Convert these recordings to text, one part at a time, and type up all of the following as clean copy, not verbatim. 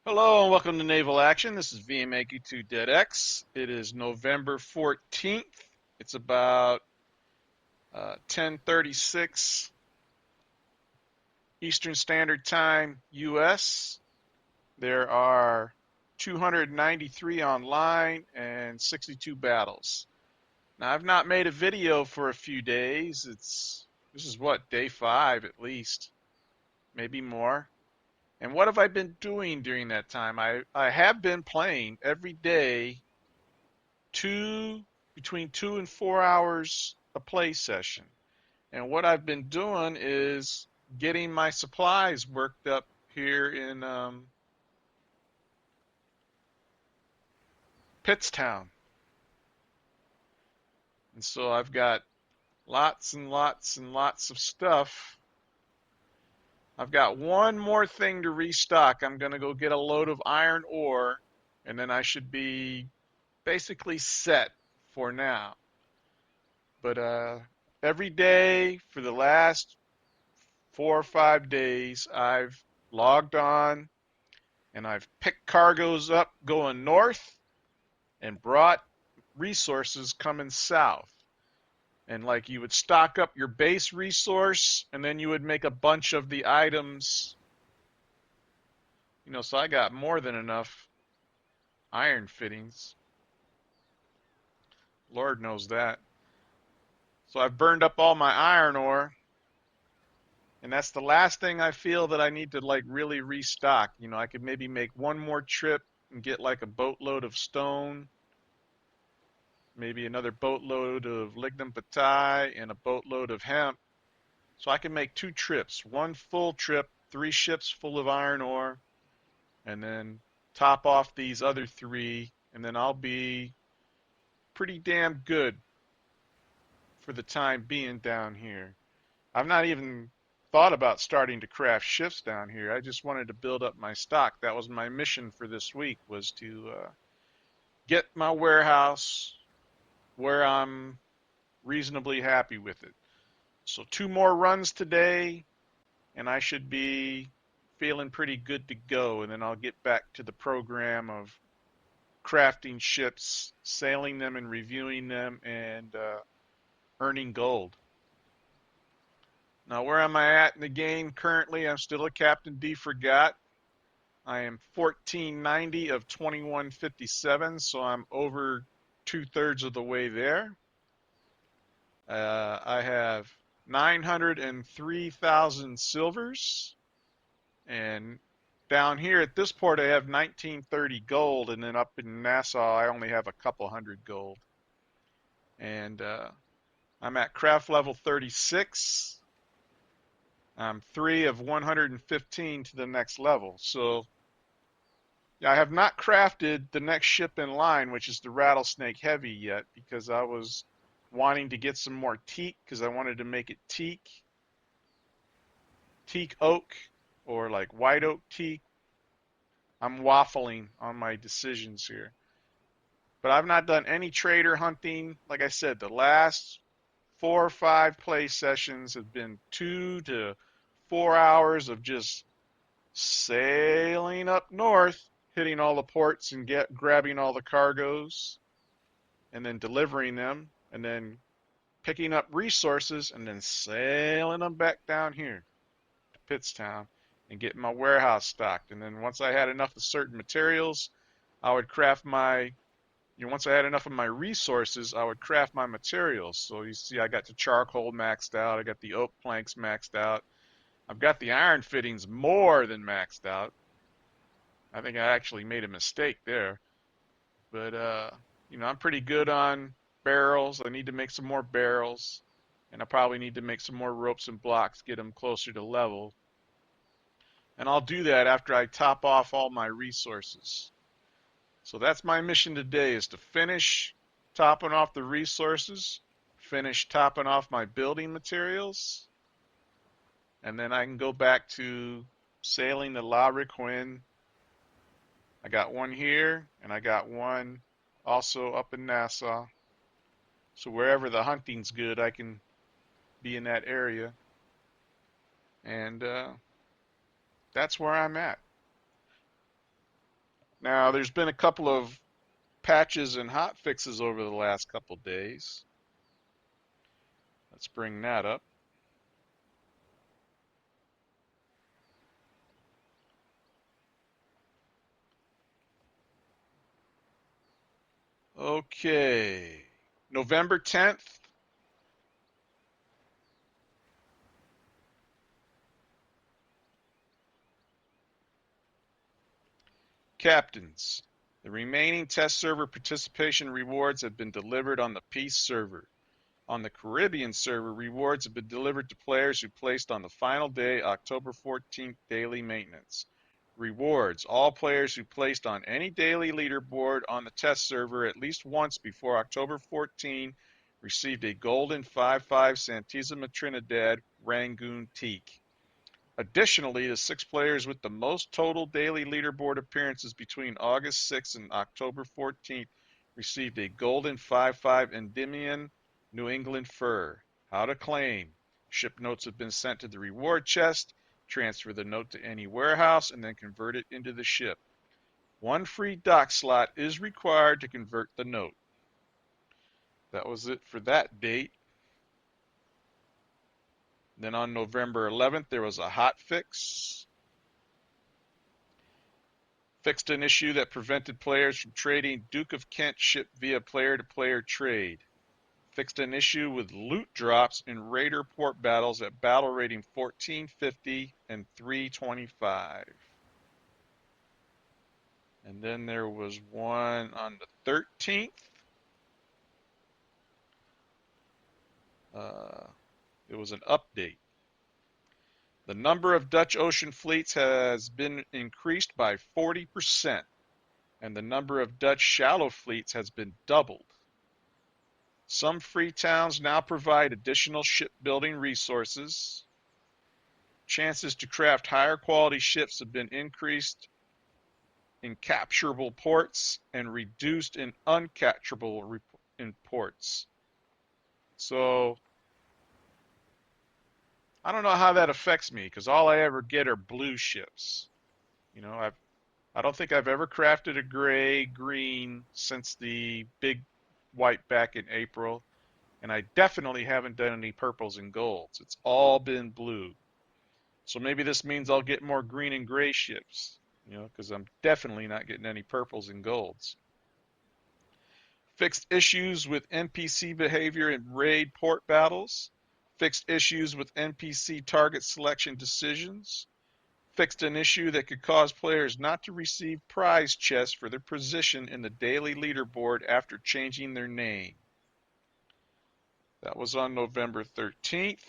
Hello and welcome to Naval Action. This is VMAQ2DeadX. It is November 14th. It's about 10:36 Eastern Standard Time US. There are 293 online and 62 battles. Now I've not made a video for a few days. This is what, day 5 at least, maybe more. And what have I been doing during that time? I have been playing every day between 2 and 4 hours a play session. And what I've been doing is getting my supplies worked up here in Pittstown. And so I've got lots and lots and lots of stuff. I've got one more thing to restock. I'm going to go get a load of iron ore, and then I should be basically set for now. But every day for the last 4 or 5 days, I've logged on and I've picked cargoes up going north and brought resources coming south. And like you would stock up your base resource and then you would make a bunch of the items. So I got more than enough iron fittings. Lord knows that. So I've burned up all my iron ore. And that's the last thing I feel that I need to like really restock. I could maybe make one more trip and get like a boatload of stone, maybe another boatload of lignum vitae and a boatload of hemp. So I can make 2 trips, one full trip, 3 ships full of iron ore, and then top off these other 3, and then I'll be pretty damn good for the time being down here. I've not even thought about starting to craft ships down here. I just wanted to build up my stock. That was my mission for this week, was to get my warehouse where I'm reasonably happy with it. So 2 more runs today, and I should be feeling pretty good to go. And then I'll get back to the program of crafting ships, sailing them and reviewing them, and earning gold. Now, where am I at in the game currently? I'm still a Captain D Forgot. I am 1490 of 2157, so I'm over 2/3 of the way there. I have 903,000 silvers, and down here at this port I have 1930 gold, and then up in Nassau I only have a couple hundred gold. And I'm at craft level 36. I'm 3 of 115 to the next level. So I have not crafted the next ship in line, which is the Rattlesnake Heavy, yet, because I was wanting to get some more teak, because I wanted to make it teak oak, or like white oak teak. I'm waffling on my decisions here. But I've not done any trader hunting. Like I said, the last 4 or 5 play sessions have been 2 to 4 hours of just sailing up north, hitting all the ports and grabbing all the cargoes, and then delivering them, and then picking up resources, and then sailing them back down here to Pittstown and getting my warehouse stocked. And then once I had enough of certain materials, I would craft my once I had enough of my resources, I would craft my materials. So you see I got the charcoal maxed out, I got the oak planks maxed out, I've got the iron fittings more than maxed out. I think I actually made a mistake there. But I'm pretty good on barrels. I need to make some more barrels, and I probably need to make some more ropes and blocks, get them closer to level. And I'll do that after I top off all my resources. So that's my mission today, is to finish topping off the resources, finish topping off my building materials, and then I can go back to sailing the La Requin. I got one here, and I got one also up in Nassau. So wherever the hunting's good, I can be in that area. And that's where I'm at. Now, there's been a couple of patches and hot fixes over the last couple days. Let's bring that up. Okay. November 10th. Captains. The remaining test server participation rewards have been delivered on the Peace server. On the Caribbean server, rewards have been delivered to players who placed on the final day, October 14th, daily maintenance. Rewards. All players who placed on any daily leaderboard on the test server at least once before October 14 received a golden 5-5 Santissima Trinidad Rangoon Teak. Additionally, the 6 players with the most total daily leaderboard appearances between August 6th and October 14th received a golden 5-5 Endymion New England fur. How to claim. Ship notes have been sent to the reward chest. Transfer the note to any warehouse and then convert it into the ship. 1 free dock slot is required to convert the note. That was it for that date. Then on November 11th, there was a hot fix. Fixed an issue that prevented players from trading Duke of Kent ship via player-to-player trade. Fixed an issue with loot drops in Raider port battles at battle rating 1450 and 325. And then there was one on the 13th. It was an update. The number of Dutch ocean fleets has been increased by 40%, and the number of Dutch shallow fleets has been doubled. Some free towns now provide additional shipbuilding resources. Chances to craft higher quality ships have been increased in capturable ports and reduced in uncapturable in ports. So I don't know how that affects me because all I ever get are blue ships. You know, I don't think I've ever crafted a gray, green since the big wipe back in April, and I definitely haven't done any purples and golds. It's all been blue. So maybe this means I'll get more green and gray ships, you know, because I'm definitely not getting any purples and golds. Fixed issues with NPC behavior in raid port battles. Fixed issues with NPC target selection decisions. Fixed an issue that could cause players not to receive prize chests for their position in the daily leaderboard after changing their name. That was on November 13th.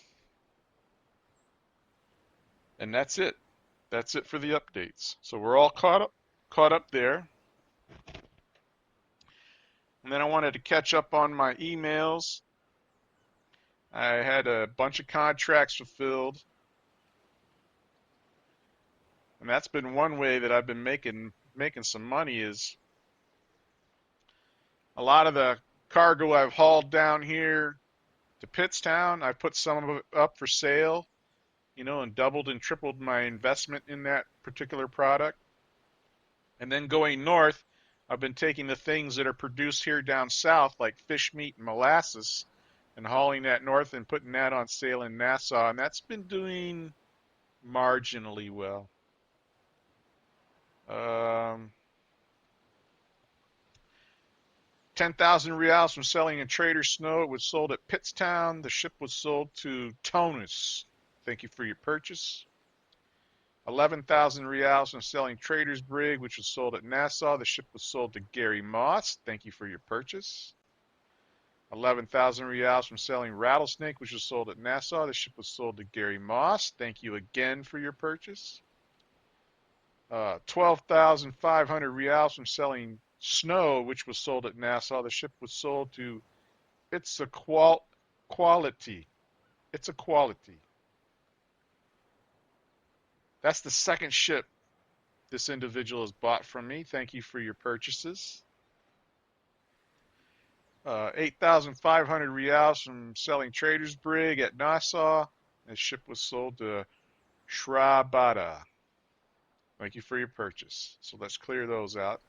And that's it. That's it for the updates. So we're all caught up there. And then I wanted to catch up on my emails. I had a bunch of contracts fulfilled. And that's been one way that I've been making some money is a lot of the cargo I've hauled down here to Pittstown, I put some of it up for sale, you know, and doubled and tripled my investment in that particular product. And then going north, I've been taking the things that are produced here down south, like fish meat and molasses, and hauling that north and putting that on sale in Nassau, and that's been doing marginally well. 10,000 reals from selling in Trader Snow. It was sold at Pittstown. The ship was sold to Tonus. Thank you for your purchase. 11,000 reals from selling Trader's Brig, which was sold at Nassau. The ship was sold to Gary Moss. Thank you for your purchase. 11,000 reals from selling Rattlesnake, which was sold at Nassau. The ship was sold to Gary Moss. Thank you again for your purchase. 12,500 reals from selling Snow, which was sold at Nassau. The ship was sold to It's a Quality. It's a Quality. That's the second ship this individual has bought from me. Thank you for your purchases. 8,500 reals from selling Trader's Brig at Nassau. The ship was sold to Shrabada. Thank you for your purchase. So let's clear those out.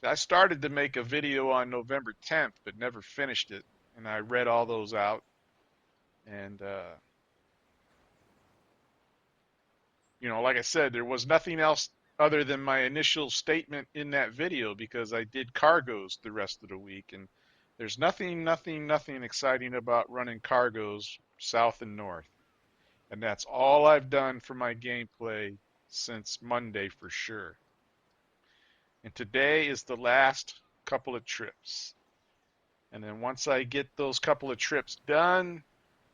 I started to make a video on November 10th, but never finished it. And I read all those out. And, like I said, there was nothing else other than my initial statement in that video because I did cargoes the rest of the week. And there's nothing exciting about running cargoes south and north. And that's all I've done for my gameplay since Monday for sure. And today is the last couple of trips. And then once I get those couple of trips done,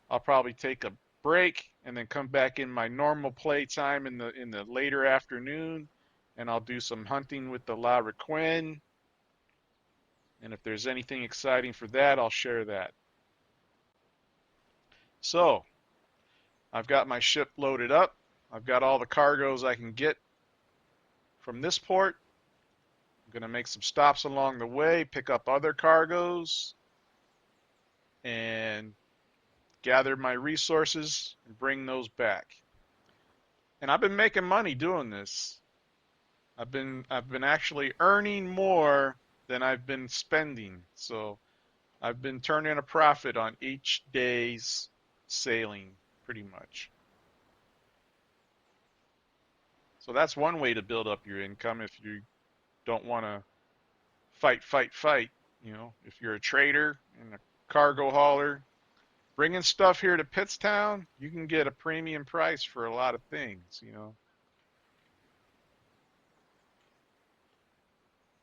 I'll probably take a break and then come back in my normal play time in the later afternoon, and I'll do some hunting with the La Requin. And if there's anything exciting for that, I'll share that. So, I've got my ship loaded up. I've got all the cargoes I can get from this port. I'm going to make some stops along the way, pick up other cargoes, and gather my resources and bring those back. And I've been making money doing this. I've been actually earning more than I've been spending. So I've been turning a profit on each day's sailing pretty much. So that's one way to build up your income if you don't want to fight. If you're a trader and a cargo hauler, bringing stuff here to Pittstown, you can get a premium price for a lot of things.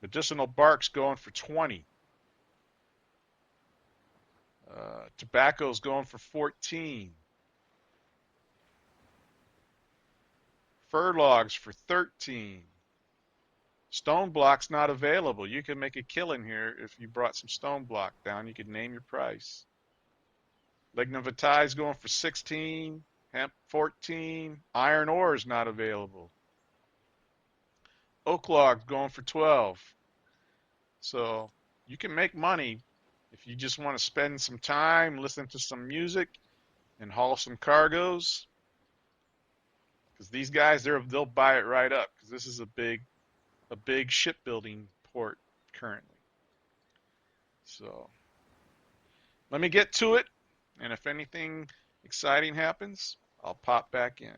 Medicinal bark's going for 20. Tobacco's going for 14. Fur logs for 13. Stone block's not available. You can make a killing here if you brought some stone block down. You could name your price. Lignum vitae's going for 16. Hemp 14. Iron ore is not available. Oak log's going for 12. So you can make money if you just want to spend some time, listen to some music, and haul some cargoes. Because these guys, they'll buy it right up. Because this is a big shipbuilding port currently. So let me get to it, and if anything exciting happens, I'll pop back in.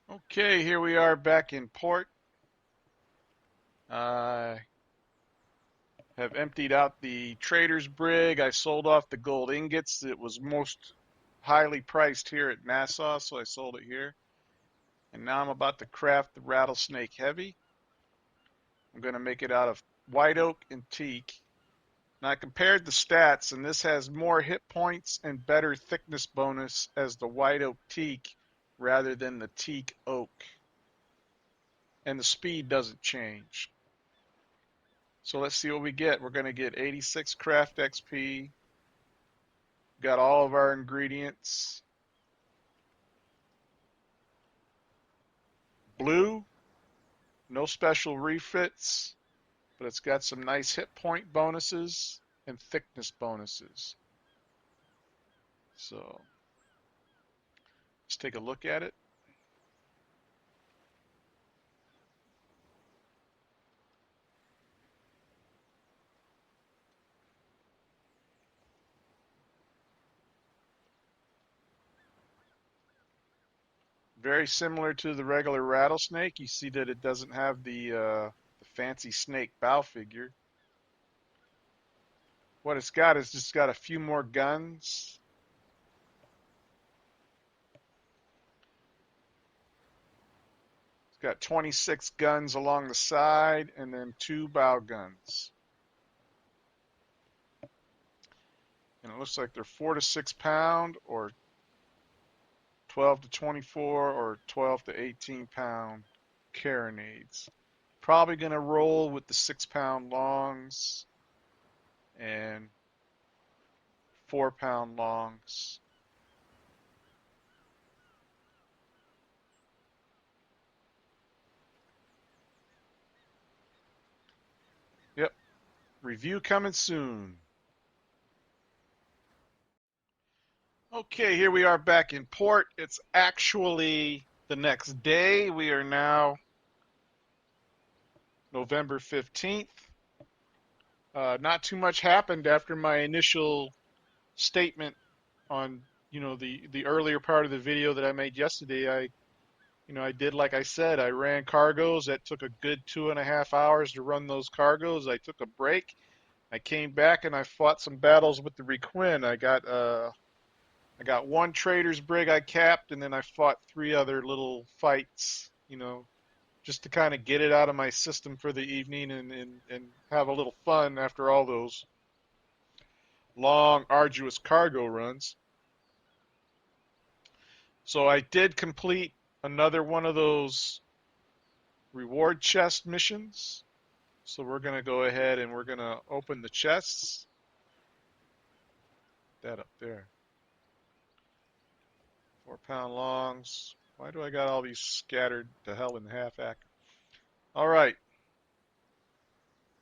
Okay, here we are back in port. I have emptied out the trader's brig. I sold off the gold ingots. It was most highly priced here at Nassau, so I sold it here. And now I'm about to craft the rattlesnake heavy. I'm going to make it out of white oak and teak. Now I compared the stats, and this has more hit points and better thickness bonus as the white oak teak rather than the teak oak. And the speed doesn't change. So let's see what we get. We're going to get 86 craft XP. Got all of our ingredients. Blue, no special refits, but it's got some nice hit point bonuses and thickness bonuses. So let's take a look at it. Very similar to the regular rattlesnake. You see that it doesn't have the fancy snake bow figure. What it's got is just got a few more guns. It's got 26 guns along the side and then 2 bow guns. And it looks like they're 4 to 6 pound or 12 to 24 or 12 to 18 pound carronades. Probably going to roll with the 6 pound longs and 4 pound longs. Yep. Review coming soon. Okay, here we are back in port. It's actually the next day. We are now November 15th. Not too much happened after my initial statement on, the earlier part of the video that I made yesterday. I did like I said, I ran cargoes. That took a good 2.5 hours to run those cargoes. I took a break. I came back and I fought some battles with the Requin. I got one trader's brig I capped, and then I fought three other little fights, just to kind of get it out of my system for the evening and have a little fun after all those long, arduous cargo runs. So I did complete another one of those reward chest missions. So we're going to go ahead and we're going to open the chests. That up there. 4-pound longs. Why do I got all these scattered to hell in half-act? All right.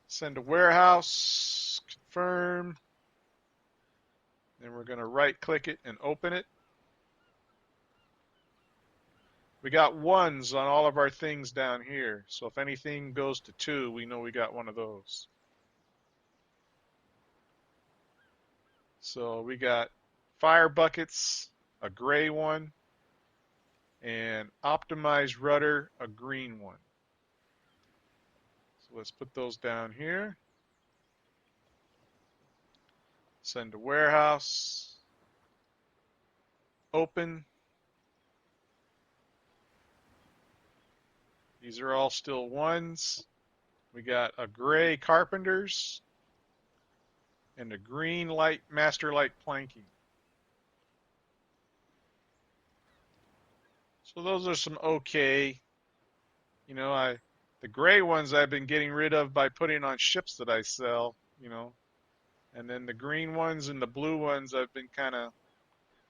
Send to warehouse. Confirm. Then we're going to right-click it and open it. We got ones on all of our things down here. So if anything goes to 2, we know we got one of those. So we got fire buckets, a gray one, and optimized rudder, a green one. So let's put those down here. Send to warehouse. Open. These are all still ones. We got a gray carpenters and a green light master light planking. So those are some okay. The gray ones I've been getting rid of by putting on ships that I sell, and then the green ones and the blue ones I've been kind of,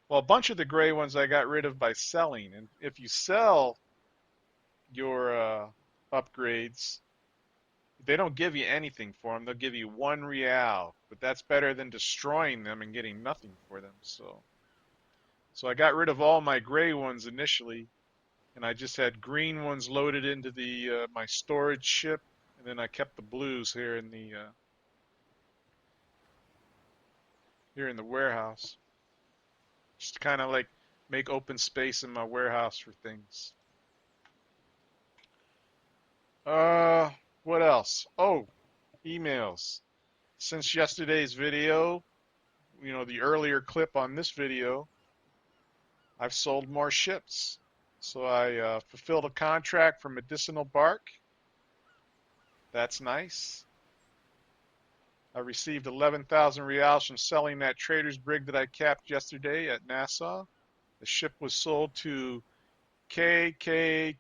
well, a bunch of the gray ones I got rid of by selling. And if you sell your upgrades, they don't give you anything for them. They'll give you 1 real, but that's better than destroying them and getting nothing for them. So I got rid of all my gray ones initially, and I just had green ones loaded into the my storage ship, and then I kept the blues here in the warehouse, just to kind of like make open space in my warehouse for things. What else? Oh, emails. Since yesterday's video, the earlier clip on this video, I've sold more ships. So I fulfilled a contract for medicinal bark. That's nice. I received 11,000 reals from selling that trader's brig that I capped yesterday at Nassau. The ship was sold to KKKK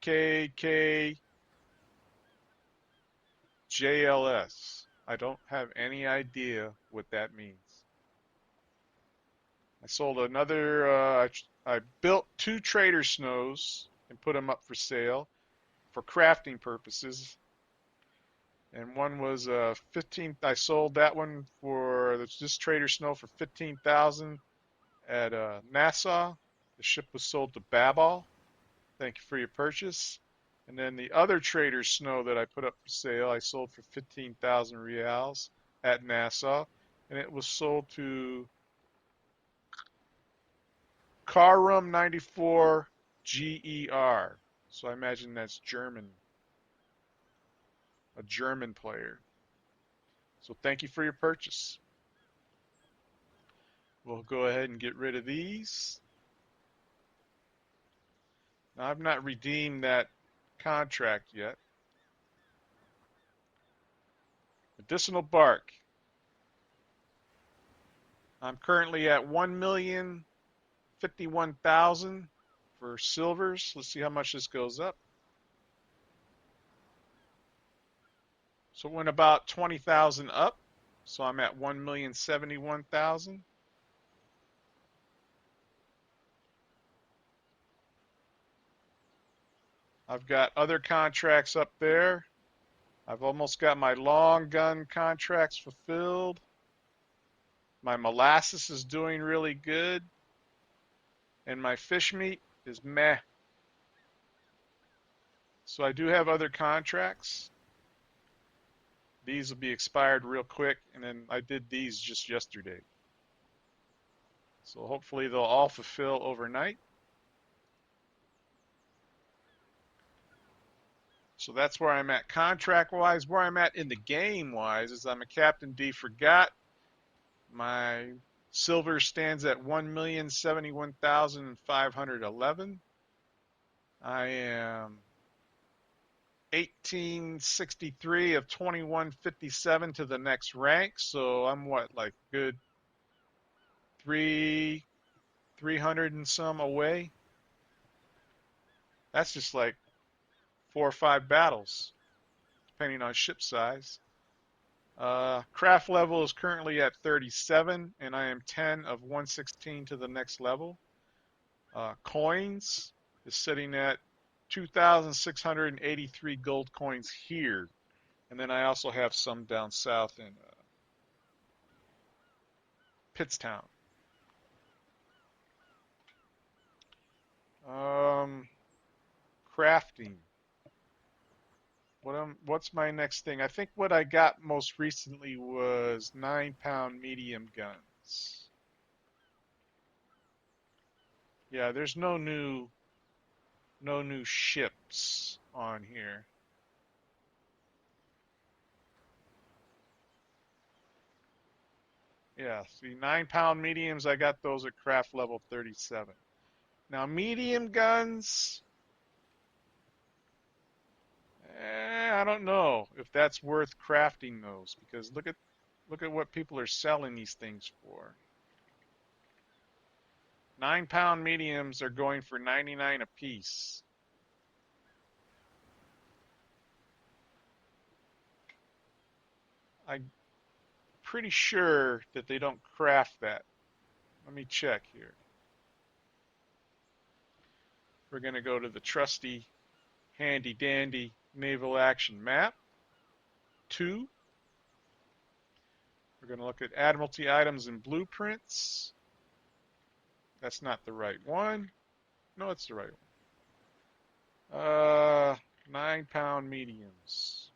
JLS. I don't have any idea what that means. I sold another, I built 2 trader snows and put them up for sale for crafting purposes. And one was 15. I sold that one for this trader snow for 15,000 at Nassau. The ship was sold to Babel. Thank you for your purchase. And then the other trader snow that I put up for sale, I sold for 15,000 reals at Nassau, and it was sold to Carum 94 GER. So I imagine that's German, a German player. So thank you for your purchase. We'll go ahead and get rid of these. Now, I've not redeemed that contract yet. Medicinal bark. I'm currently at 1,051,000 for silvers. Let's see how much this goes up. So it went about 20,000 up. So I'm at 1,071,000. I've got other contracts up there. I've almost got my long gun contracts fulfilled. My molasses is doing really good. And my fish meat is meh. So I do have other contracts. These will be expired real quick, and then I did these just yesterday. So hopefully they'll all fulfill overnight. So that's where I'm at contract-wise. Where I'm at in the game-wise is I'm a Captain D Forgot. My silver stands at 1,071,511. I am 1863 of 2157 to the next rank, so I'm what, like good 300 and some away. That's just like 4 or 5 battles, depending on ship size. Craft level is currently at 37, and I am 10 of 116 to the next level. Coins is sitting at 2,683 gold coins here. And then I also have some down south in Pittstown. Um, Crafting. What's my next thing? I think what I got most recently was 9-pound medium guns. Yeah, there's no new ships on here. Yeah, see, 9-pound mediums, I got those at craft level 37. Now, medium guns, I don't know if that's worth crafting those, because look at what people are selling these things for. 9-pound mediums are going for 99 a piece. I'm pretty sure that they don't craft that. Let me check here. We're going to go to the trusty, handy dandy naval action map. 2. We're going to look at Admiralty items and blueprints. That's not the right one. No, it's the right one. 9-pound mediums.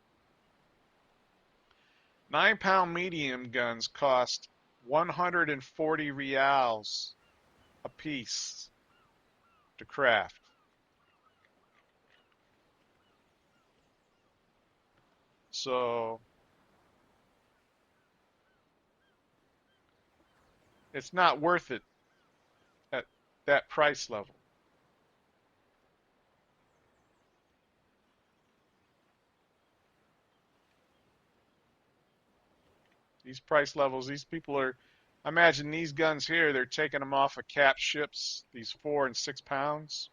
9-pound medium guns cost 140 reals a piece to craft. So it's not worth it at that price level. These price levels, these people are, I imagine these guns here, they're taking them off of cap ships, these 4 and 6 pounds.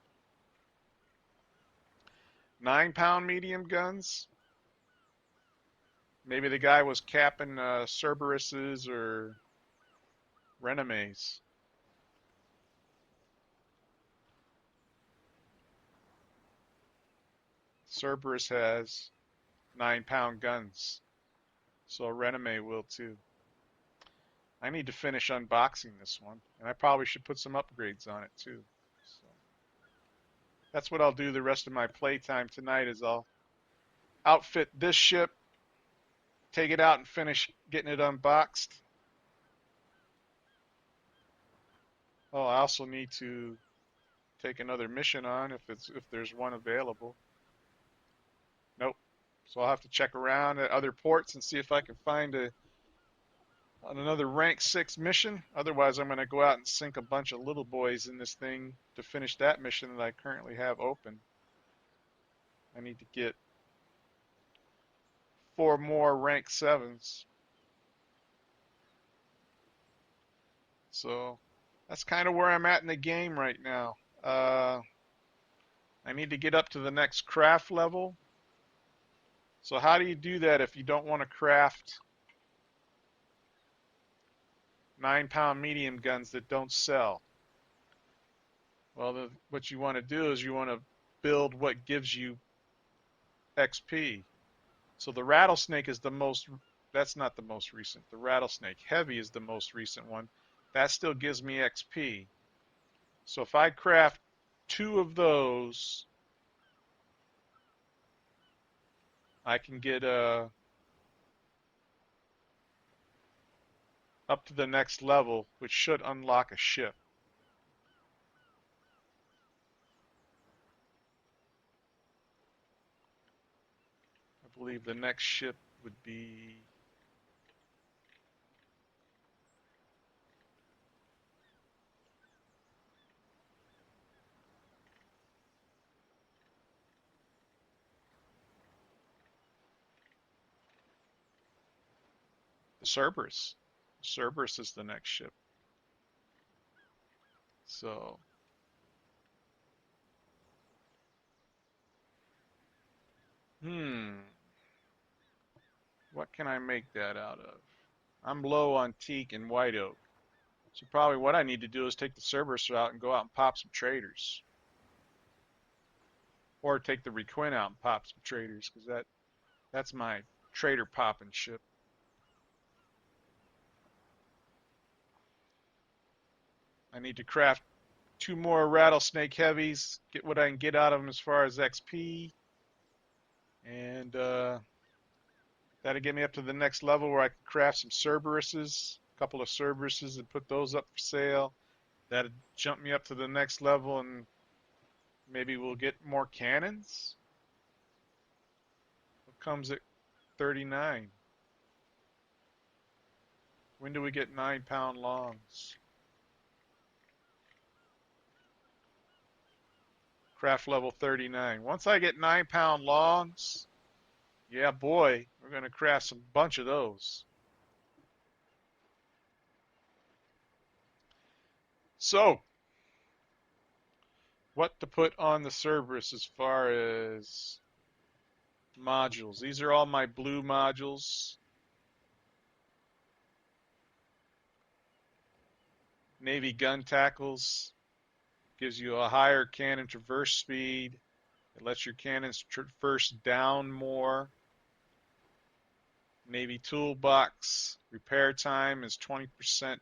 9-pound medium guns, maybe the guy was capping Cerberuses or Renomays. Cerberus has 9-pound guns, so a Renome will too. I need to finish unboxing this one, and I probably should put some upgrades on it too. So that's what I'll do the rest of my playtime tonight is I'll outfit this ship, take it out and finish getting it unboxed. Oh, I also need to take another mission on if there's one available. Nope. So I'll have to check around at other ports and see if I can find another rank 6 mission. Otherwise, I'm going to go out and sink a bunch of little boys in this thing to finish that mission that I currently have open. I need to get 4 more rank 7s. So that's kind of where I'm at in the game right now. I need to get up to the next craft level. So how do you do that if you don't want to craft 9-pound medium guns that don't sell? Well, what you want to do is you want to build what gives you XP. So the rattlesnake is that's not the most recent. The rattlesnake heavy is the most recent one. That still gives me XP. So if I craft 2 of those, I can get up to the next level, which should unlock a ship. I believe the next ship would be the Cerberus. Cerberus is the next ship. So, what can I make that out of? I'm low on teak and white oak. So probably what I need to do is take the Cerberus out and go out and pop some traders. Or take the Requin out and pop some traders, because that's my trader popping ship. I need to craft 2 more rattlesnake heavies, get what I can get out of them as far as XP, and that'll get me up to the next level where I can craft some Cerberuses, a couple of Cerberuses, and put those up for sale. That'll jump me up to the next level, and maybe we'll get more cannons. What comes at 39? When do we get 9-pound longs? Craft level 39. Once I get 9-pound longs, yeah boy, we're going to craft some bunch of those. So, what to put on the Cerberus as far as modules. These are all my blue modules. Navy gun tackles gives you a higher cannon traverse speed. It lets your cannons traverse down more. Navy toolbox repair time is 20%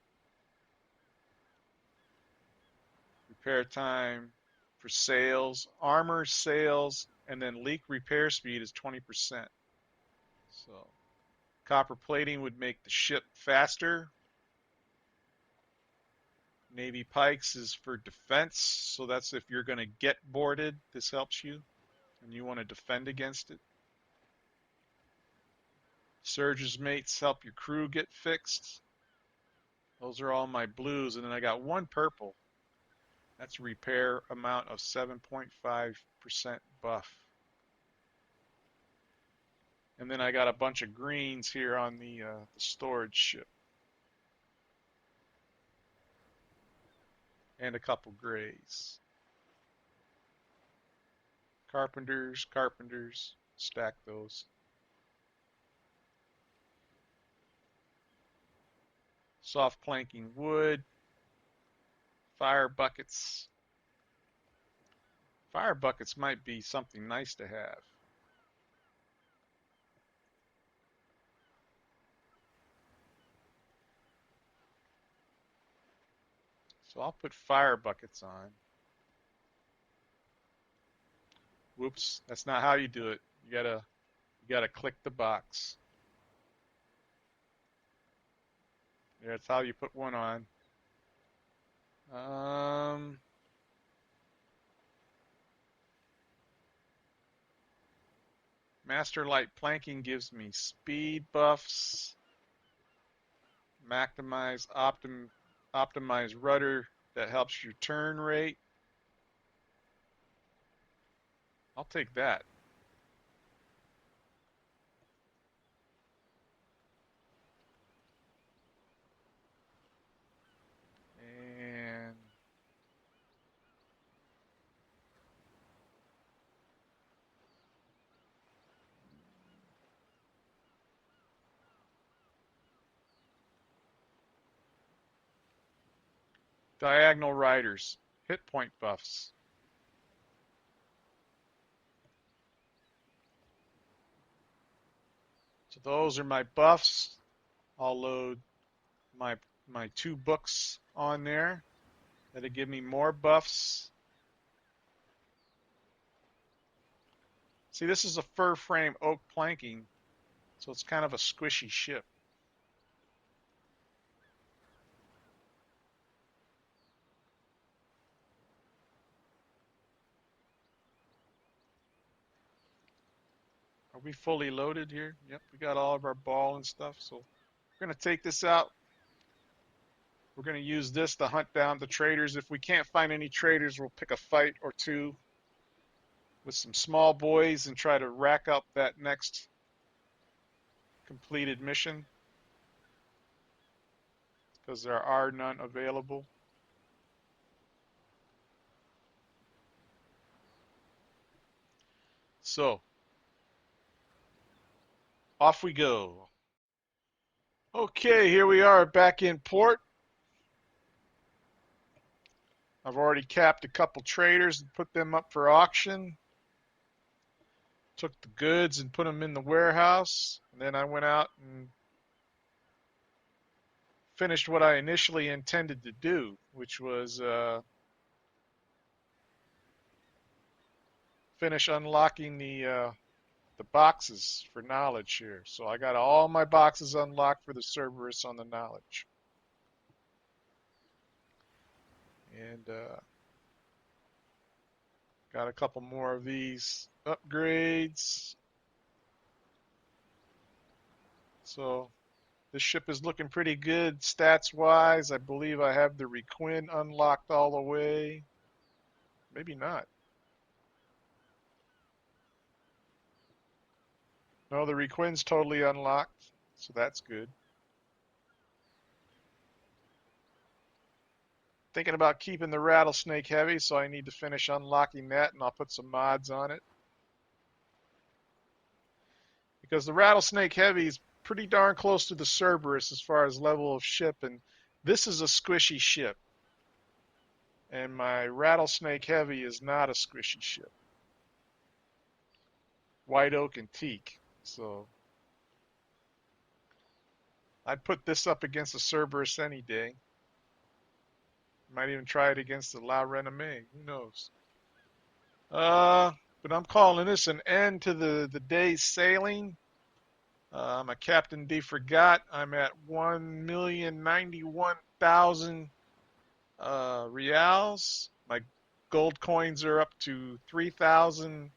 repair time for sails. Armor, sails, and then leak repair speed is 20%. So copper plating would make the ship faster. Navy pikes is for defense, so that's if you're going to get boarded, this helps you, and you want to defend against it. Surge's mates help your crew get fixed. Those are all my blues, and then I got 1 purple. That's a repair amount of 7.5% buff. And then I got a bunch of greens here on the storage ship. And a couple grays. Carpenters, carpenters, stack those. Soft planking wood. Fire buckets. Fire buckets might be something nice to have. So I'll put fire buckets on. Whoops, that's not how you do it. You gotta click the box. Yeah, that's how you put one on. Master Light Planking gives me speed buffs. Optimize rudder that helps your turn rate. I'll take that. And diagonal riders, hit point buffs. So those are my buffs. I'll load my 2 books on there. That'll give me more buffs. See, this is a fur frame oak planking, so it's kind of a squishy ship. Are we fully loaded here? Yep, we got all of our ball and stuff. So we're going to take this out. We're going to use this to hunt down the traders. If we can't find any traders, we'll pick a fight or two with some small boys and try to rack up that next completed mission, because there are none available. So off we go. Okay, here we are back in port. I've already capped a couple traders and put them up for auction. Took the goods and put them in the warehouse. And then I went out and finished what I initially intended to do, which was finish unlocking the boxes for knowledge here. So I got all my boxes unlocked for the Cerberus on the knowledge. And got a couple more of these upgrades. So this ship is looking pretty good stats wise. I believe I have the Requin unlocked all the way. Maybe not. No, the Requin's totally unlocked, so that's good. Thinking about keeping the Rattlesnake heavy, so I need to finish unlocking that, and I'll put some mods on it. Because the Rattlesnake heavy is pretty darn close to the Cerberus as far as level of ship, and this is a squishy ship. And my Rattlesnake heavy is not a squishy ship. White oak and teak. So I'd put this up against the Cerberus any day. Might even try it against the La Renommée. Who knows? But I'm calling this an end to the day's sailing. I'm a Captain D Forgot. I'm at 1,091,000 reals. My gold coins are up to 3,000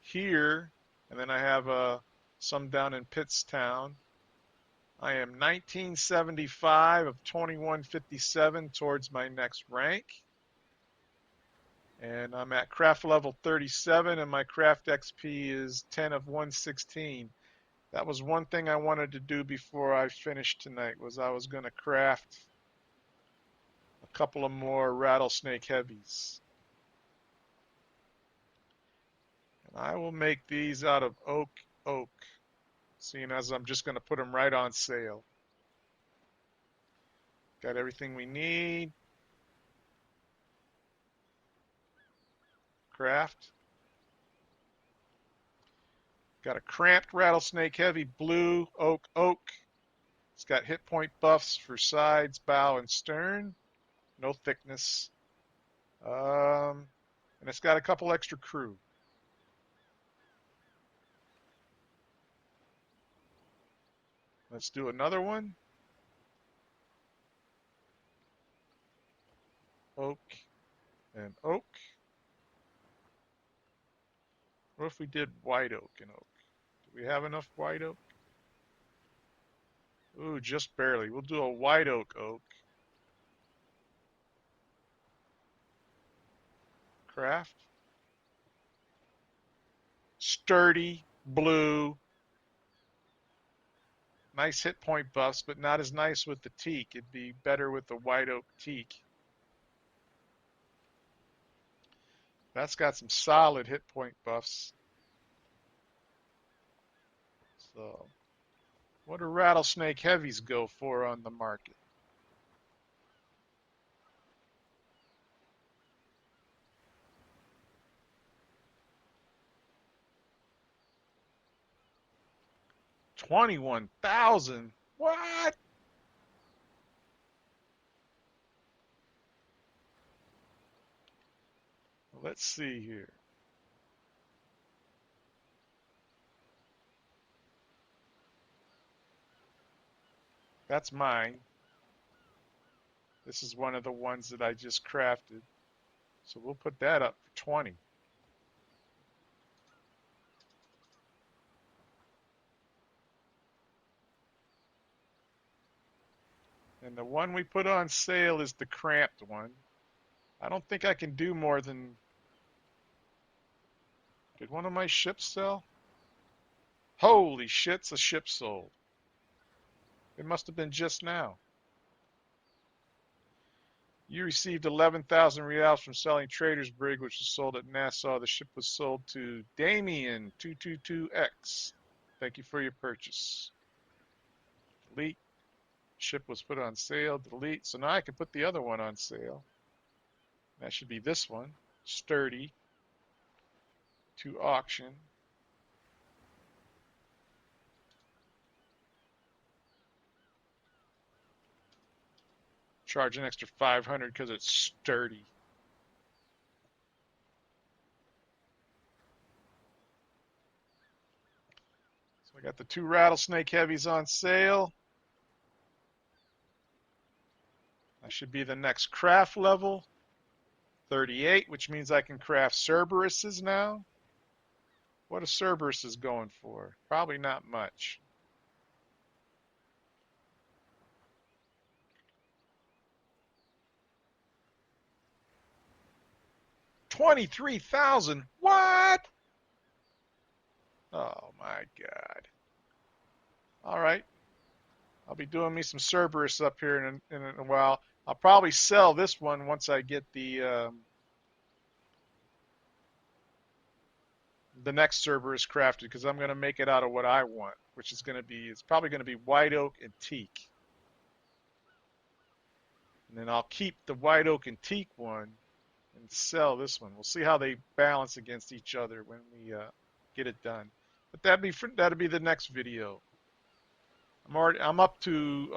here, and then I have some down in Pittstown. I am 1975 of 2157 towards my next rank. And I'm at craft level 37, and my craft XP is 10 of 116. That was one thing I wanted to do before I finished tonight, was I was going to craft a couple of more Rattlesnake heavies. And I will make these out of oak, seeing as I'm just going to put them right on sale. Got everything we need. Craft. Got a cramped Rattlesnake heavy, blue, oak. It's got hit point buffs for sides, bow, and stern. No thickness. And it's got a couple extra crew. Let's do another one. Oak and oak. What if we did white oak and oak? Do we have enough white oak? Ooh, just barely. We'll do a white oak. Craft. Sturdy, blue. Nice hit point buffs, but not as nice with the teak. It'd be better with the white oak teak. That's got some solid hit point buffs. So, what do Rattlesnake heavies go for on the market? $21,000. What? Let's see here. That's mine. This is one of the ones that I just crafted. So we'll put that up for 20. And the one we put on sale is the cramped one. I don't think I can do more than... Did one of my ships sell? Holy shit, a ship sold. It must have been just now. You received 11,000 reals from selling Trader's Brig, which was sold at Nassau. The ship was sold to Damien 222X. Thank you for your purchase. Delete. Ship was put on sale. Delete. So now I can put the other one on sale. That should be this one. Sturdy. To auction. Charge an extra 500 because it's sturdy. So I got the 2 rattlesnake heavies on sale. That should be the next craft level. 38, which means I can craft Cerberuses now. What are Cerberuses going for? Probably not much. $23,000. What? Oh my God. All right. I'll be doing me some Cerberus up here in a while. I'll probably sell this one once I get the next Cerberus crafted, because I'm going to make it out of what I want, which is going to be, it's probably going to be white oak and teak. And then I'll keep the white oak and teak one and sell this one. We'll see how they balance against each other when we get it done. But that'll be the next video. I'm up to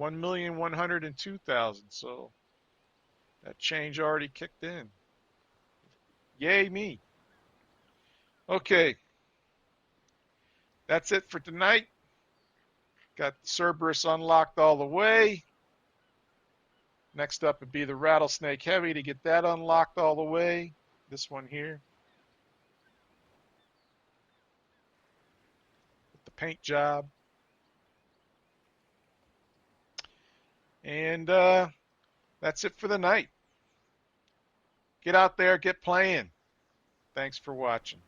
1,102,000. So that change already kicked in. Yay me. Okay. That's it for tonight. Got Cerberus unlocked all the way. Next up would be the Rattlesnake Heavy to get that unlocked all the way. This one here. With the paint job. And that's it for the night. Get out there, get playing. Thanks for watching.